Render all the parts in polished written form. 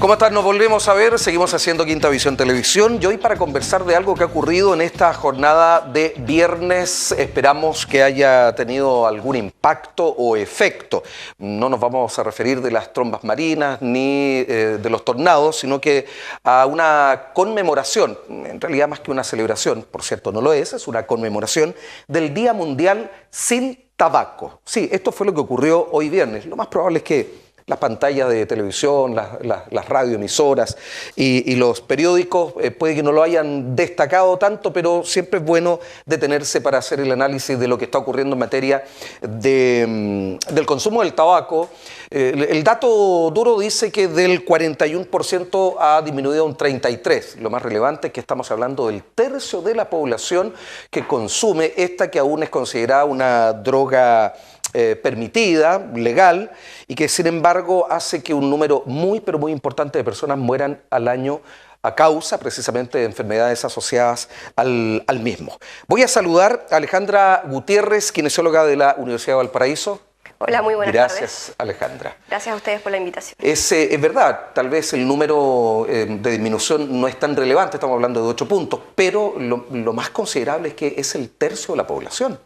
¿Cómo están? Nos volvemos a ver, seguimos haciendo Quinta Visión Televisión y hoy para conversar de algo que ha ocurrido en esta jornada de viernes. Esperamos que haya tenido algún impacto o efecto. No nos vamos a referir de las trombas marinas ni de los tornados, sino que a una conmemoración, en realidad más que una celebración, por cierto no lo es una conmemoración del Día Mundial sin Tabaco. Sí, esto fue lo que ocurrió hoy viernes. Lo más probable es que las pantallas de televisión, las radioemisoras y los periódicos puede que no lo hayan destacado tanto, pero siempre es bueno detenerse para hacer el análisis de lo que está ocurriendo en materia del consumo del tabaco. El dato duro dice que del 41% ha disminuido a un 33%. Lo más relevante es que estamos hablando del tercio de la población que consume esta que aún es considerada una droga permitida, legal, y que sin embargo hace que un número muy, pero muy importante de personas mueran al año a causa precisamente de enfermedades asociadas al mismo. Voy a saludar a Alejandra Gutiérrez, kinesióloga de la Universidad de Valparaíso. Hola, muy buenas tardes. Gracias, Alejandra. Gracias a ustedes por la invitación. Es verdad, tal vez el número de disminución no es tan relevante, estamos hablando de 8 puntos, pero lo más considerable es que es el tercio de la población.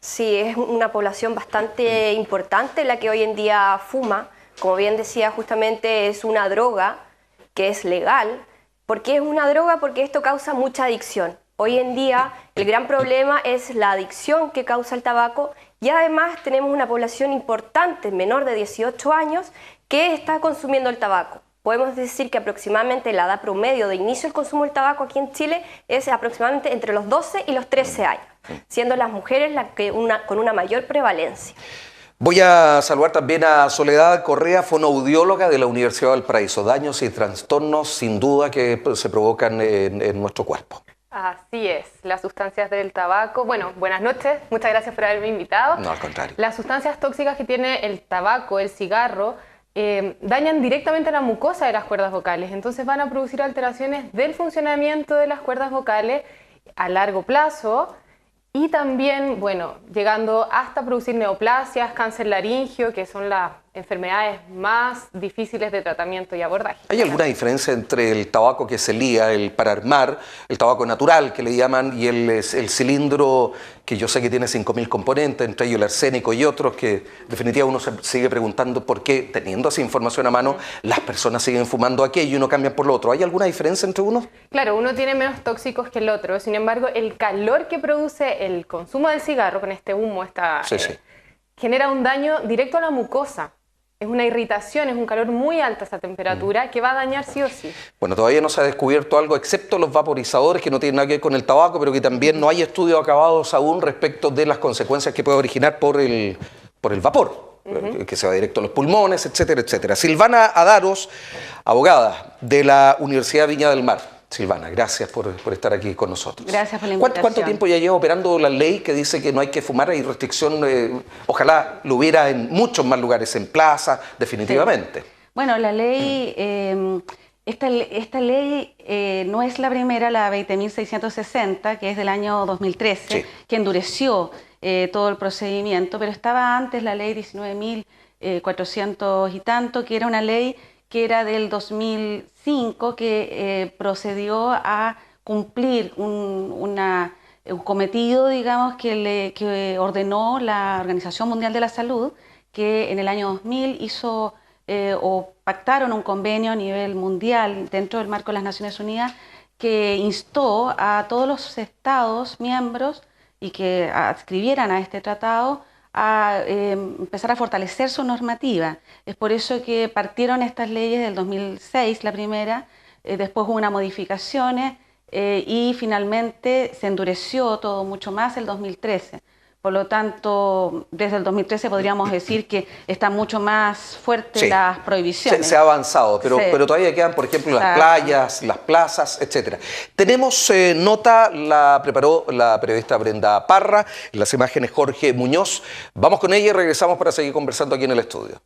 Sí, es una población bastante importante la que hoy en día fuma. Como bien decía, justamente es una droga que es legal. ¿Por qué es una droga? Porque esto causa mucha adicción. Hoy en día el gran problema es la adicción que causa el tabaco y además tenemos una población importante, menor de 18 años, que está consumiendo el tabaco. Podemos decir que aproximadamente la edad promedio de inicio del consumo del tabaco aquí en Chile es aproximadamente entre los 12 y los 13 años, siendo las mujeres con una mayor prevalencia. Voy a saludar también a Soledad Correa, fonoaudióloga de la Universidad de Valparaíso. Daños y trastornos sin duda que se provocan en nuestro cuerpo. Así es, las sustancias del tabaco. Bueno, buenas noches, muchas gracias por haberme invitado. No, al contrario. Las sustancias tóxicas que tiene el tabaco, el cigarro, dañan directamente la mucosa de las cuerdas vocales, entonces van a producir alteraciones del funcionamiento de las cuerdas vocales a largo plazo y también, bueno, llegando hasta producir neoplasias, cáncer laringio, que son las enfermedades más difíciles de tratamiento y abordaje. ¿Hay alguna diferencia entre el tabaco que se lía, el para armar, el tabaco natural que le llaman, y el cilindro que yo sé que tiene 5.000 componentes, entre ellos el arsénico y otros, que definitivamente uno se sigue preguntando por qué, teniendo esa información a mano, las personas siguen fumando aquello y no cambian por lo otro? ¿Hay alguna diferencia entre unos? Claro, uno tiene menos tóxicos que el otro, sin embargo, el calor que produce el consumo del cigarro con este humo, genera un daño directo a la mucosa. Es una irritación, es un calor muy alto esa temperatura que va a dañar sí o sí. Bueno, todavía no se ha descubierto algo, excepto los vaporizadores, que no tienen nada que ver con el tabaco, pero que también no hay estudios acabados aún respecto de las consecuencias que puede originar por el vapor, que se va directo a los pulmones, etcétera, etcétera. Silvana Adaros, abogada de la Universidad Viña del Mar. Silvana, gracias por estar aquí con nosotros. Gracias por la invitación. ¿Cuánto tiempo ya lleva operando la ley que dice que no hay que fumar? Hay restricción, ojalá lo hubiera en muchos más lugares, en plazas, definitivamente. Sí. Bueno, la ley, esta ley no es la primera, la 20.660, que es del año 2013, que endureció todo el procedimiento, pero estaba antes la ley 19.400 y tanto, que era una ley que era del 2005, que procedió a cumplir un cometido, digamos, que ordenó la Organización Mundial de la Salud, que en el año 2000 hizo o pactaron un convenio a nivel mundial dentro del marco de las Naciones Unidas que instó a todos los estados miembros y que adscribieran a este tratado a empezar a fortalecer su normativa. Es por eso que partieron estas leyes del 2006, la primera, después hubo unas modificaciones y finalmente se endureció todo mucho más el 2013. Por lo tanto, desde el 2013 podríamos decir que están mucho más fuertes las prohibiciones. Se ha avanzado, pero todavía quedan, por ejemplo, las playas, las plazas, etcétera. Tenemos nota, la preparó la periodista Brenda Parra, en las imágenes Jorge Muñoz. Vamos con ella y regresamos para seguir conversando aquí en el estudio.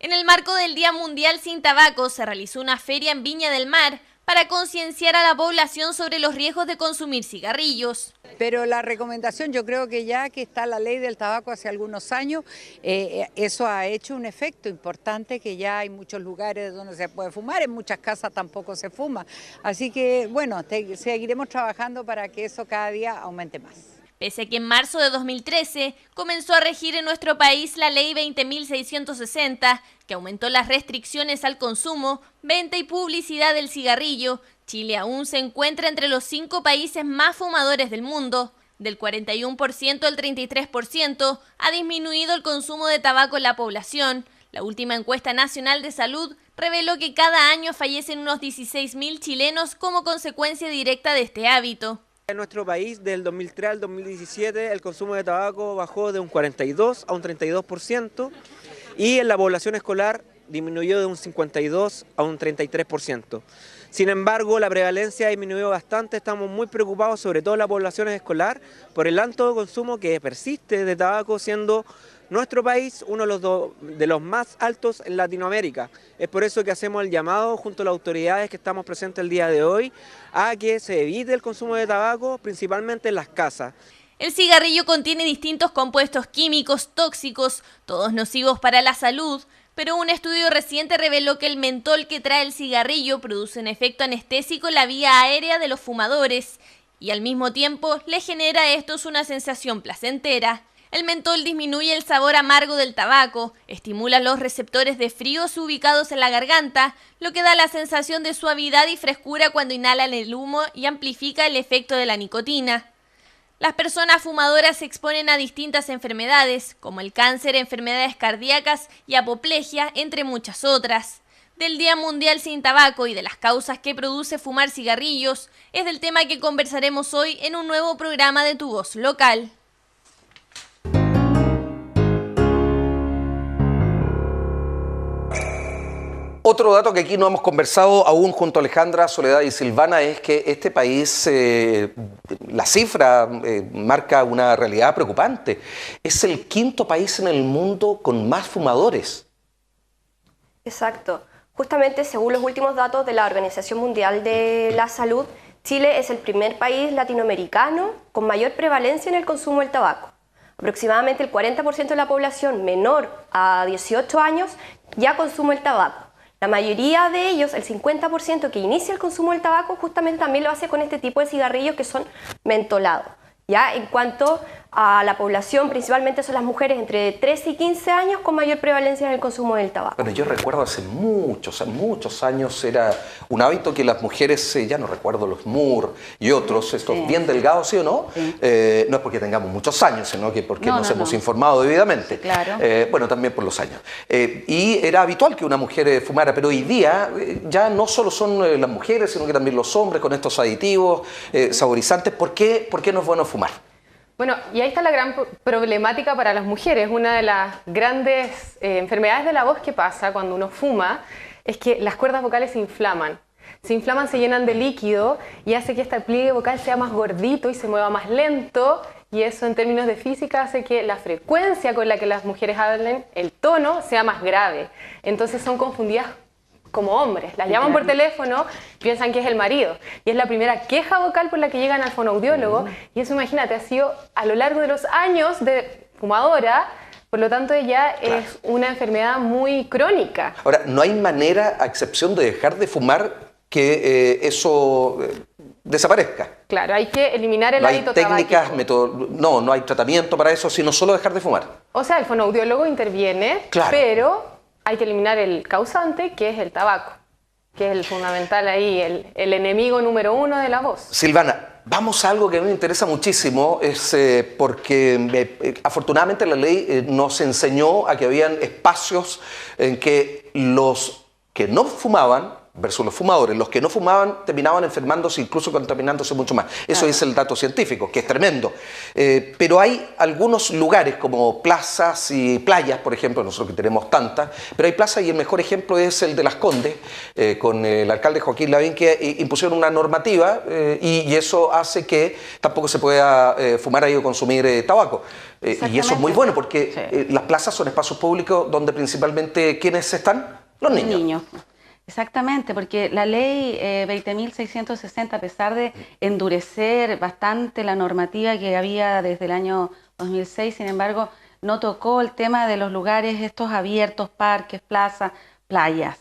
En el marco del Día Mundial sin Tabaco se realizó una feria en Viña del Mar para concienciar a la población sobre los riesgos de consumir cigarrillos. Pero la recomendación, yo creo que ya que está la ley del tabaco hace algunos años, eso ha hecho un efecto importante, que ya hay muchos lugares donde se puede fumar, en muchas casas tampoco se fuma. Así que bueno, seguiremos trabajando para que eso cada día aumente más. Pese a que en marzo de 2013 comenzó a regir en nuestro país la Ley 20.660, que aumentó las restricciones al consumo, venta y publicidad del cigarrillo, Chile aún se encuentra entre los 5 países más fumadores del mundo. Del 41% al 33% ha disminuido el consumo de tabaco en la población. La última encuesta nacional de salud reveló que cada año fallecen unos 16.000 chilenos como consecuencia directa de este hábito. En nuestro país, del 2003 al 2017, el consumo de tabaco bajó de un 42 a un 32% y en la población escolar disminuyó de un 52 a un 33%. Sin embargo, la prevalencia ha disminuido bastante, estamos muy preocupados, sobre todo en la población escolar, por el alto consumo que persiste de tabaco, siendo nuestro país uno de los más altos en Latinoamérica. Es por eso que hacemos el llamado junto a las autoridades que estamos presentes el día de hoy a que se evite el consumo de tabaco, principalmente en las casas. El cigarrillo contiene distintos compuestos químicos tóxicos, todos nocivos para la salud, pero un estudio reciente reveló que el mentol que trae el cigarrillo produce un efecto anestésico en la vía aérea de los fumadores y al mismo tiempo le genera a estos una sensación placentera. El mentol disminuye el sabor amargo del tabaco, estimula los receptores de fríos ubicados en la garganta, lo que da la sensación de suavidad y frescura cuando inhalan el humo y amplifica el efecto de la nicotina. Las personas fumadoras se exponen a distintas enfermedades, como el cáncer, enfermedades cardíacas y apoplejía, entre muchas otras. Del Día Mundial Sin Tabaco y de las causas que produce fumar cigarrillos, es del tema que conversaremos hoy en un nuevo programa de Tu Voz Local. Otro dato que aquí no hemos conversado aún junto a Alejandra, Soledad y Silvana es que este país, la cifra marca una realidad preocupante. Es el 5º país en el mundo con más fumadores. Exacto. Justamente según los últimos datos de la Organización Mundial de la Salud, Chile es el primer país latinoamericano con mayor prevalencia en el consumo del tabaco. Aproximadamente el 40% de la población menor a 18 años ya consume el tabaco. La mayoría de ellos, el 50% que inicia el consumo del tabaco, justamente también lo hace con este tipo de cigarrillos que son mentolados. Ya en cuanto a la población, principalmente son las mujeres entre 13 y 15 años con mayor prevalencia en el consumo del tabaco. Bueno, yo recuerdo hace muchos años era un hábito que las mujeres, ya no recuerdo los Moore y otros, estos bien delgados, ¿sí o no? Sí. No es porque tengamos muchos años, sino que porque nos hemos informado debidamente. Claro. Bueno, también por los años. Y era habitual que una mujer fumara, pero hoy día ya no solo son las mujeres, sino que también los hombres con estos aditivos, saborizantes. ¿Por qué no es bueno fumar? Bueno, y ahí está la gran problemática para las mujeres. Una de las grandes enfermedades de la voz que pasa cuando uno fuma es que las cuerdas vocales se inflaman. Se inflaman, se llenan de líquido y hace que este pliegue vocal sea más gordito y se mueva más lento. Y eso en términos de física hace que la frecuencia con la que las mujeres hablen, el tono, sea más grave. Entonces son confundidas como hombres. Las llaman por teléfono, piensan que es el marido. Y es la primera queja vocal por la que llegan al fonoaudiólogo. Y eso, imagínate, ha sido a lo largo de los años de fumadora, por lo tanto ella es una enfermedad muy crónica. Ahora, no hay manera, a excepción de dejar de fumar, que eso desaparezca. Claro, hay que eliminar el hábito tabaco. No hay técnicas, no hay tratamiento para eso, sino solo dejar de fumar. O sea, el fonoaudiólogo interviene, pero hay que eliminar el causante, que es el tabaco, que es el fundamental ahí, el enemigo número 1 de la voz. Silvana, vamos a algo que a mí me interesa muchísimo, es porque afortunadamente la ley nos enseñó a que habían espacios en que los que no fumaban versus los fumadores. Los que no fumaban terminaban enfermándose, incluso contaminándose mucho más. Eso es el dato científico, que es tremendo. Pero hay algunos lugares como plazas y playas, por ejemplo, nosotros que tenemos tantas, pero hay plazas y el mejor ejemplo es el de Las Condes, con el alcalde Joaquín Lavín, que impusieron una normativa y eso hace que tampoco se pueda fumar ahí o consumir tabaco. Y eso es muy bueno porque las plazas son espacios públicos donde principalmente ¿quiénes están? Los niños. Exactamente, porque la ley 20.660, a pesar de endurecer bastante la normativa que había desde el año 2006, sin embargo, no tocó el tema de los lugares estos abiertos, parques, plazas, playas.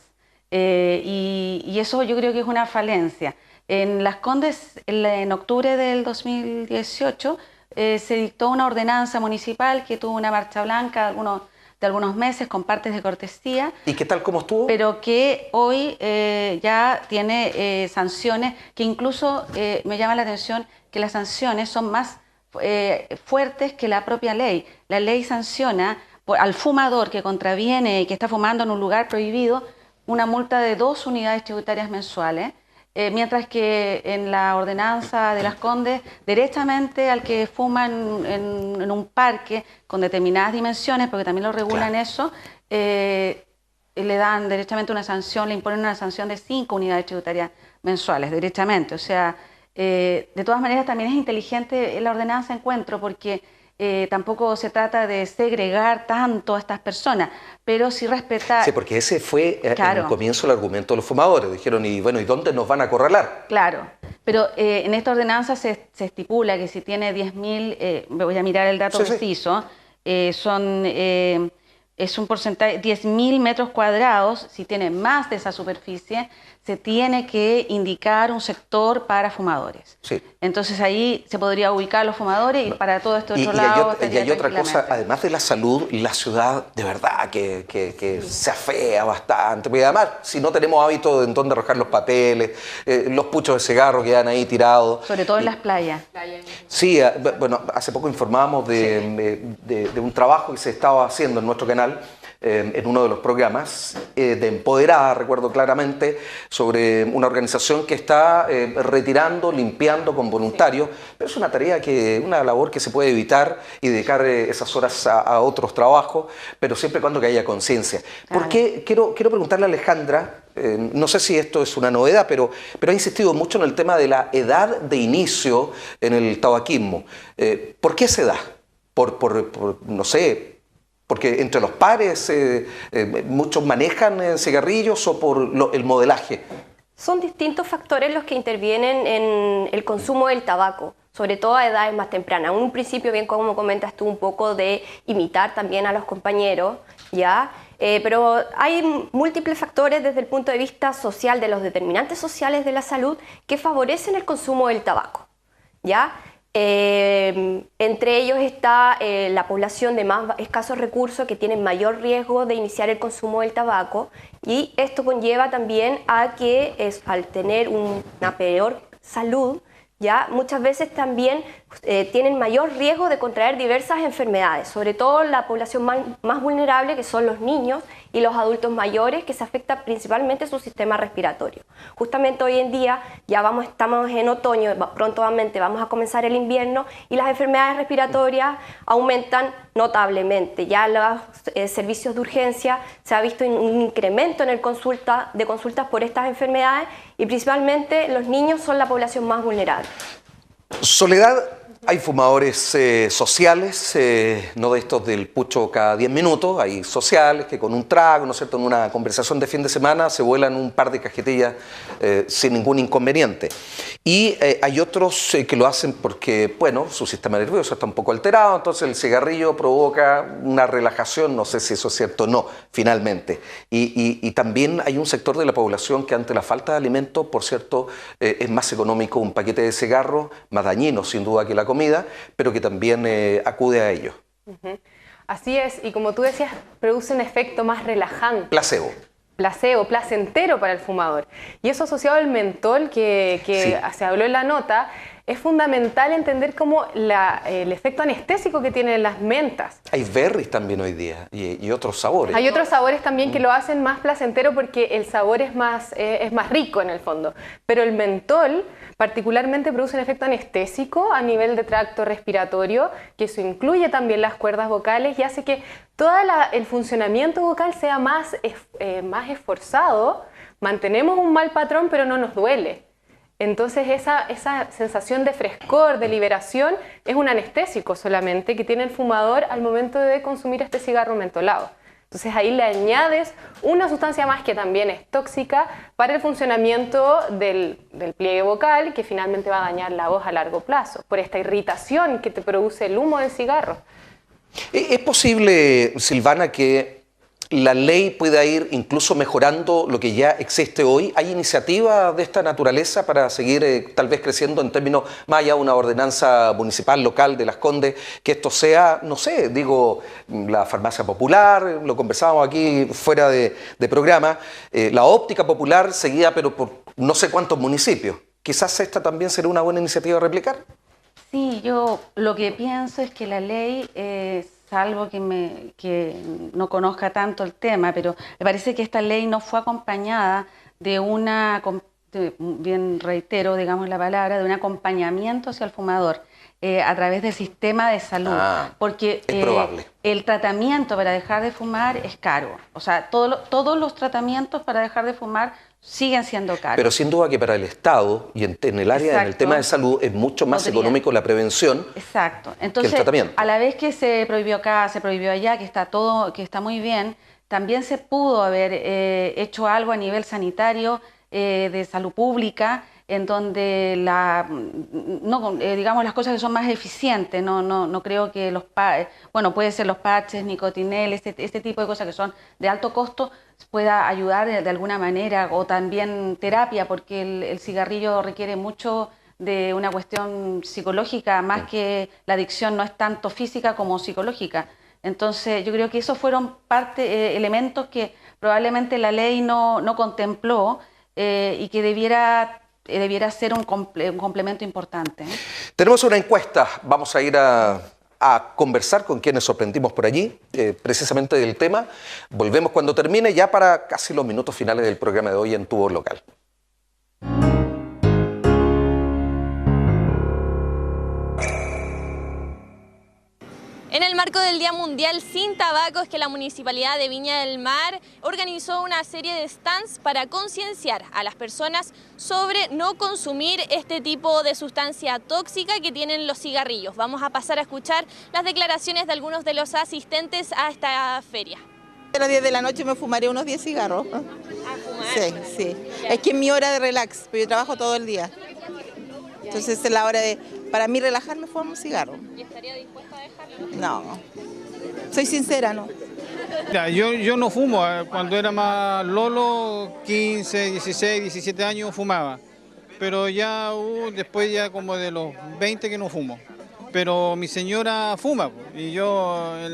Y eso yo creo que es una falencia. En Las Condes, en octubre del 2018, se dictó una ordenanza municipal que tuvo una marcha blanca de algunos meses con partes de cortesía. ¿Y qué tal, cómo estuvo? Pero que hoy ya tiene sanciones, que incluso me llama la atención que las sanciones son más fuertes que la propia ley. La ley sanciona al fumador que contraviene y que está fumando en un lugar prohibido una multa de 2 unidades tributarias mensuales, mientras que en la ordenanza de Las Condes, directamente al que fuma en un parque con determinadas dimensiones, porque también lo regulan eso, le dan directamente una sanción, le imponen una sanción de 5 unidades tributarias mensuales, directamente. O sea, de todas maneras también es inteligente la ordenanza, encuentro, porque tampoco se trata de segregar tanto a estas personas, pero sí respetar... Sí, porque ese fue claro. en el comienzo el argumento de los fumadores. Dijeron, y bueno, ¿y dónde nos van a acorralar? Claro, pero en esta ordenanza se estipula que si tiene 10.000, voy a mirar el dato preciso, es un porcentaje, 10.000 metros cuadrados. Si tiene más de esa superficie, se tiene que indicar un sector para fumadores. Sí. Entonces ahí se podría ubicar a los fumadores y para todo este otro lado. Y hay otra cosa, además de la salud, la ciudad de verdad que se afea bastante. Porque además, si no tenemos hábito de en dónde arrojar los papeles, los puchos de cigarro quedan ahí tirados. Sobre todo en las playas. Sí, bueno, hace poco informábamos de un trabajo que se estaba haciendo en nuestro canal, en uno de los programas de Empoderada, recuerdo claramente, sobre una organización que está retirando, limpiando con voluntarios, pero es una tarea una labor que se puede evitar y dedicar esas horas a otros trabajos, pero siempre y cuando que haya conciencia. Porque quiero preguntarle a Alejandra, no sé si esto es una novedad, pero ha insistido mucho en el tema de la edad de inicio en el tabaquismo. ¿Por qué se da? No sé, porque entre los pares muchos manejan cigarrillos o por el modelaje. Son distintos factores los que intervienen en el consumo del tabaco, sobre todo a edades más tempranas. En un principio, bien como comentas tú, un poco de imitar también a los compañeros, ¿ya? Pero hay múltiples factores desde el punto de vista social, de los determinantes sociales de la salud, que favorecen el consumo del tabaco, ¿ya? Entre ellos está la población de más escasos recursos que tienen mayor riesgo de iniciar el consumo del tabaco, y esto conlleva también a que al tener una peor salud, ya muchas veces también tienen mayor riesgo de contraer diversas enfermedades, sobre todo la población más vulnerable, que son los niños y los adultos mayores, que se afecta principalmente su sistema respiratorio. Justamente hoy en día estamos en otoño, prontamente vamos a comenzar el invierno y las enfermedades respiratorias aumentan notablemente. Ya los servicios de urgencia se ha visto un incremento en el de consultas por estas enfermedades, y principalmente los niños son la población más vulnerable. Soledad, hay fumadores sociales, no de estos del pucho cada 10 minutos, hay sociales que con un trago, ¿no es cierto?, en una conversación de fin de semana se vuelan un par de cajetillas sin ningún inconveniente. Y hay otros que lo hacen porque, bueno, su sistema nervioso está un poco alterado, entonces el cigarrillo provoca una relajación, no sé si eso es cierto o no, finalmente. Y también hay un sector de la población que ante la falta de alimentos, por cierto, es más económico un paquete de cigarros, más dañino sin duda que la comida, pero que también acude a ello. Así es, y como tú decías, produce un efecto más relajante. Placebo, placentero para el fumador. Y eso asociado al mentol que se habló en la nota, es fundamental entender cómo el efecto anestésico que tienen las mentas. Hay berries también hoy día y otros sabores. Hay otros sabores también que lo hacen más placentero porque el sabor es más rico en el fondo. Pero el mentol particularmente produce un efecto anestésico a nivel de tracto respiratorio, que eso incluye también las cuerdas vocales y hace que todo el funcionamiento vocal sea más esforzado. Mantenemos un mal patrón, pero no nos duele. Entonces esa sensación de frescor, de liberación, es un anestésico solamente que tiene el fumador al momento de consumir este cigarro mentolado. Entonces ahí le añades una sustancia más que también es tóxica para el funcionamiento del pliegue vocal, que finalmente va a dañar la voz a largo plazo, por esta irritación que te produce el humo del cigarro. ¿Es posible, Silvana, que la ley pueda ir incluso mejorando lo que ya existe hoy? ¿Hay iniciativas de esta naturaleza para seguir tal vez creciendo en términos más allá de una ordenanza municipal, local de Las Condes, que esto sea, no sé, digo, la farmacia popular, lo conversábamos aquí fuera de programa, la óptica popular seguida pero por no sé cuántos municipios? Quizás esta también sería una buena iniciativa a replicar. Sí, yo lo que pienso es que la ley, salvo que no conozca tanto el tema, pero me parece que esta ley no fue acompañada de bien reitero, digamos la palabra, de un acompañamiento hacia el fumador a través del sistema de salud. Porque es probable. El tratamiento para dejar de fumar es caro. O sea, todos los tratamientos para dejar de fumar siguen siendo caros. Pero sin duda que para el Estado y en el área, Exacto. en el tema de salud, es mucho más económico la prevención. Exacto. Entonces, que el tratamiento. A la vez que se prohibió acá, se prohibió allá, que está muy bien, también se pudo haber hecho algo a nivel sanitario de salud pública, en donde digamos las cosas que son más eficientes, no creo que puede ser los parches, nicotinel, este tipo de cosas que son de alto costo, pueda ayudar de alguna manera, o también terapia, porque el cigarrillo requiere mucho de una cuestión psicológica, más que la adicción no es tanto física como psicológica. Entonces yo creo que esos fueron elementos que probablemente la ley no contempló y que debiera ser un complemento importante. Tenemos una encuesta, vamos a ir a conversar con quienes sorprendimos por allí, precisamente del tema. Volvemos cuando termine, ya para casi los minutos finales del programa de hoy en Tu Voz Local. En el marco del Día Mundial Sin Tabaco es que la Municipalidad de Viña del Mar organizó una serie de stands para concienciar a las personas sobre no consumir este tipo de sustancia tóxica que tienen los cigarrillos. Vamos a pasar a escuchar las declaraciones de algunos de los asistentes a esta feria. A las 10 de la noche me fumaré unos 10 cigarros. ¿A fumar? Sí. Es que es mi hora de relax, pero yo trabajo todo el día. Entonces es la hora para mí relajarme, fumo un cigarro. ¿Y estaría dispuesta a dejarlo? No, soy sincera, no. Ya, yo no fumo. Cuando era más lolo, 15, 16, 17 años fumaba. Pero ya después ya como de los 20 que no fumo. Pero mi señora fuma, y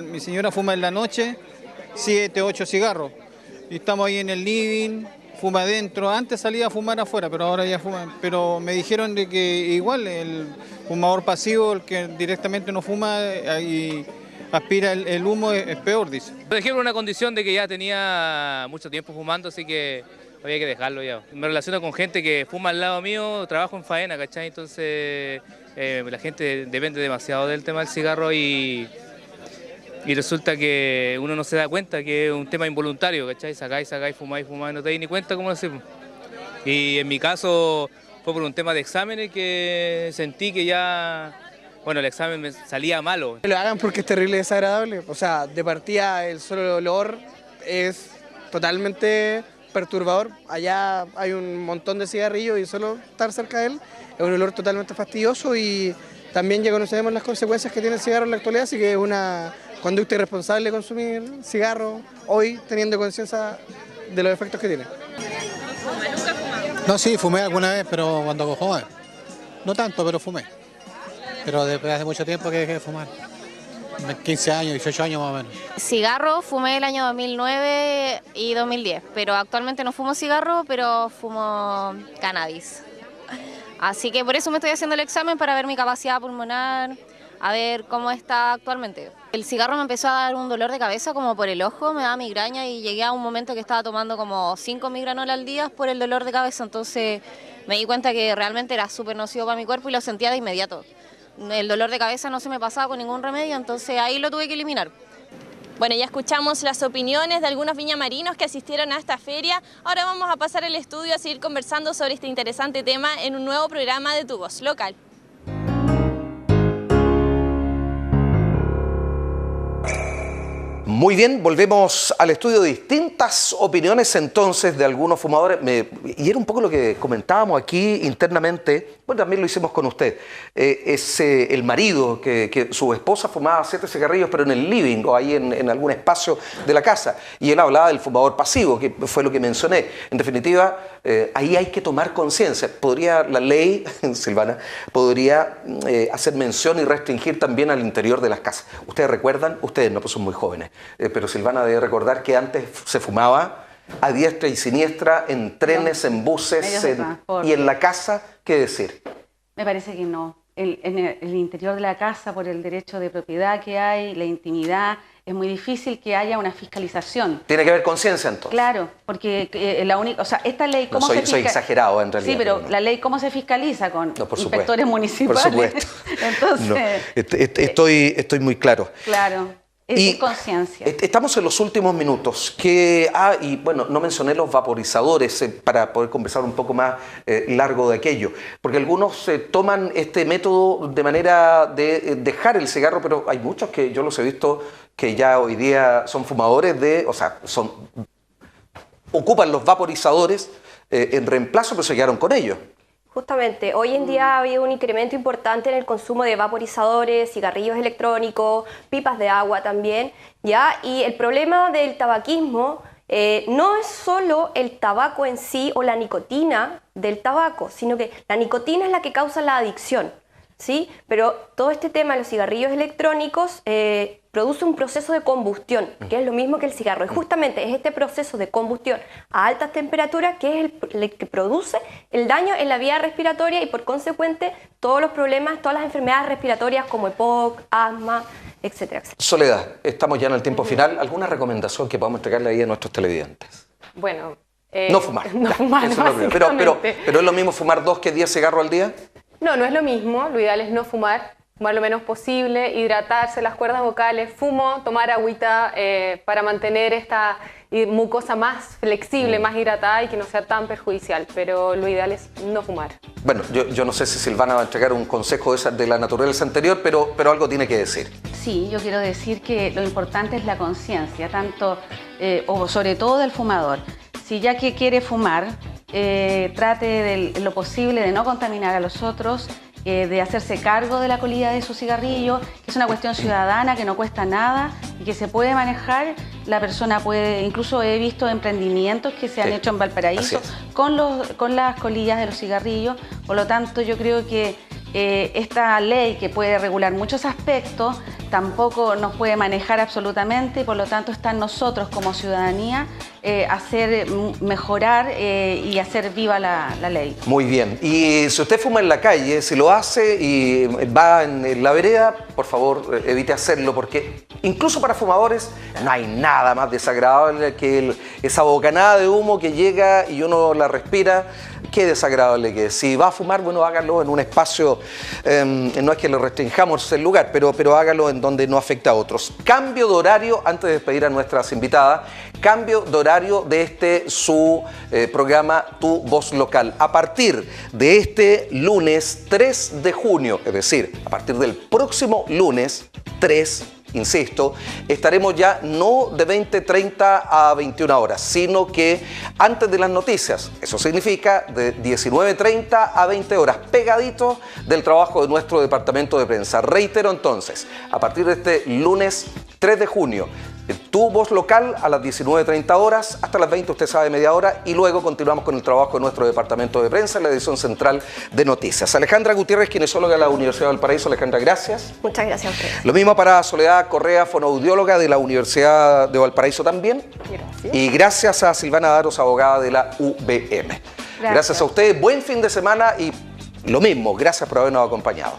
mi señora fuma en la noche 7, 8 cigarros. Y estamos ahí en el living, fuma adentro. Antes salía a fumar afuera, pero ahora ya fuma. Pero me dijeron de que igual el fumador pasivo, el que directamente no fuma y aspira el humo, es peor, dice. Lo dejé por una condición de que ya tenía mucho tiempo fumando, así que había que dejarlo ya. Me relaciono con gente que fuma al lado mío, trabajo en faena, ¿cachai? Entonces la gente depende demasiado del tema del cigarro y resulta que uno no se da cuenta que es un tema involuntario, ¿cachai? Sacáis, fumáis, no te dais ni cuenta cómo lo hacemos. Y en mi caso fue por un tema de exámenes que sentí que ya, bueno, el examen me salía malo. Lo hagan porque es terrible y desagradable. O sea, de partida el solo olor es totalmente perturbador. Allá hay un montón de cigarrillos y solo estar cerca de él es un olor totalmente fastidioso, y también ya conocemos las consecuencias que tiene el cigarro en la actualidad, así que es una conducta irresponsable consumir cigarro hoy, teniendo conciencia de los efectos que tiene. ¿Nunca fumaba? No, sí, fumé alguna vez, pero cuando joven. No tanto, pero fumé. Pero desde hace mucho tiempo que dejé de fumar. 15 años, 18 años más o menos. Cigarro fumé el año 2009 y 2010, pero actualmente no fumo cigarro, pero fumo cannabis. Así que por eso me estoy haciendo el examen, para ver mi capacidad pulmonar, a ver cómo está actualmente. El cigarro me empezó a dar un dolor de cabeza como por el ojo, me daba migraña, y llegué a un momento que estaba tomando como 5 migranolas al día por el dolor de cabeza. Entonces me di cuenta que realmente era súper nocivo para mi cuerpo y lo sentía de inmediato. El dolor de cabeza no se me pasaba con ningún remedio, entonces ahí lo tuve que eliminar. Bueno, ya escuchamos las opiniones de algunos viñamarinos que asistieron a esta feria. Ahora vamos a pasar al estudio a seguir conversando sobre este interesante tema en un nuevo programa de Tu Voz Local. Muy bien, volvemos al estudio. Distintas opiniones entonces de algunos fumadores. Y era un poco lo que comentábamos aquí internamente. Bueno, también lo hicimos con usted. Es el marido que su esposa fumaba 7 cigarrillos, pero en el living o ahí en algún espacio de la casa. Y él hablaba del fumador pasivo, que fue lo que mencioné. En definitiva, ahí hay que tomar conciencia. Podría la ley, Silvana, podría hacer mención y restringir también al interior de las casas. Ustedes recuerdan, ustedes no, pues son muy jóvenes, pero Silvana debe recordar que antes se fumaba a diestra y siniestra en trenes, en buses y en la casa. ¿Qué decir? Me parece que no. En el interior de la casa, por el derecho de propiedad que hay, la intimidad, es muy difícil que haya una fiscalización. Tiene que haber conciencia entonces. Claro, porque la única, o sea, esta ley, ¿cómo se fiscaliza? Soy exagerado en realidad. Sí, pero la ley, ¿cómo se fiscaliza? Con inspectores municipales. Por supuesto. Entonces, estoy muy claro. Claro. Es conciencia. Estamos en los últimos minutos. Y bueno, no mencioné los vaporizadores para poder conversar un poco más largo de aquello. Porque algunos toman este método de manera de dejar el cigarro, pero hay muchos que yo los he visto que ya hoy día son fumadores ocupan los vaporizadores en reemplazo, pero se quedaron con ellos. Justamente, hoy en día ha habido un incremento importante en el consumo de vaporizadores, cigarrillos electrónicos, pipas de agua también, ¿ya? Y el problema del tabaquismo no es solo el tabaco en sí o la nicotina del tabaco, sino que la nicotina es la que causa la adicción, ¿sí? Pero todo este tema de los cigarrillos electrónicos produce un proceso de combustión, que es lo mismo que el cigarro. Y justamente es este proceso de combustión a altas temperaturas que es el que produce el daño en la vía respiratoria y por consecuente todos los problemas, todas las enfermedades respiratorias como EPOC, asma, etcétera, etcétera. Soledad, estamos ya en el tiempo final. ¿Alguna recomendación que podamos entregarle ahí a nuestros televidentes? Bueno... no fumar. No fumar, pero ¿es lo mismo fumar 2 que 10 cigarros al día? No, no es lo mismo. Lo ideal es no fumar lo menos posible, hidratarse las cuerdas vocales, tomar agüita para mantener esta mucosa más flexible, más hidratada y que no sea tan perjudicial, pero lo ideal es no fumar. Bueno, yo no sé si Silvana va a entregar un consejo de la naturaleza anterior, pero algo tiene que decir. Sí, yo quiero decir que lo importante es la conciencia, tanto o sobre todo del fumador. Si ya que quiere fumar, trate de lo posible de no contaminar a los otros, de hacerse cargo de la colilla de su cigarrillo, que es una cuestión ciudadana que no cuesta nada y que se puede manejar. La persona puede, incluso he visto emprendimientos que se han hecho en Valparaíso con las colillas de los cigarrillos. Por lo tanto, yo creo que esta ley, que puede regular muchos aspectos, tampoco nos puede manejar absolutamente, y por lo tanto está en nosotros como ciudadanía mejorar y hacer viva la ley. Muy bien. Y si usted fuma en la calle, si lo hace y va en la vereda, por favor evite hacerlo, porque incluso para fumadores no hay nada más desagradable que esa bocanada de humo que llega y uno la respira. Qué desagradable que es. Si va a fumar, bueno, hágalo en un espacio, no es que le restringamos el lugar, pero hágalo en donde no afecta a otros. Cambio de horario, antes de despedir a nuestras invitadas, cambio de horario de su programa Tu Voz Local. A partir de este lunes 3 de junio, es decir, a partir del próximo lunes 3, insisto, estaremos ya no de 20:30 a 21 horas, sino que antes de las noticias. Eso significa de 19:30 a 20 horas, pegaditos del trabajo de nuestro departamento de prensa. Reitero entonces, a partir de este lunes 3 de junio, Tu Voz Local a las 19:30 horas, hasta las 20, usted sabe, media hora, y luego continuamos con el trabajo de nuestro departamento de prensa en la edición central de noticias. Alejandra Gutiérrez, kinesióloga de la Universidad de Valparaíso. Alejandra, gracias. Muchas gracias a ustedes. Lo mismo para Soledad Correa, fonoaudióloga de la Universidad de Valparaíso también. Gracias. Y gracias a Silvana Daros, abogada de la UVM. Gracias a ustedes, buen fin de semana y lo mismo, gracias por habernos acompañado.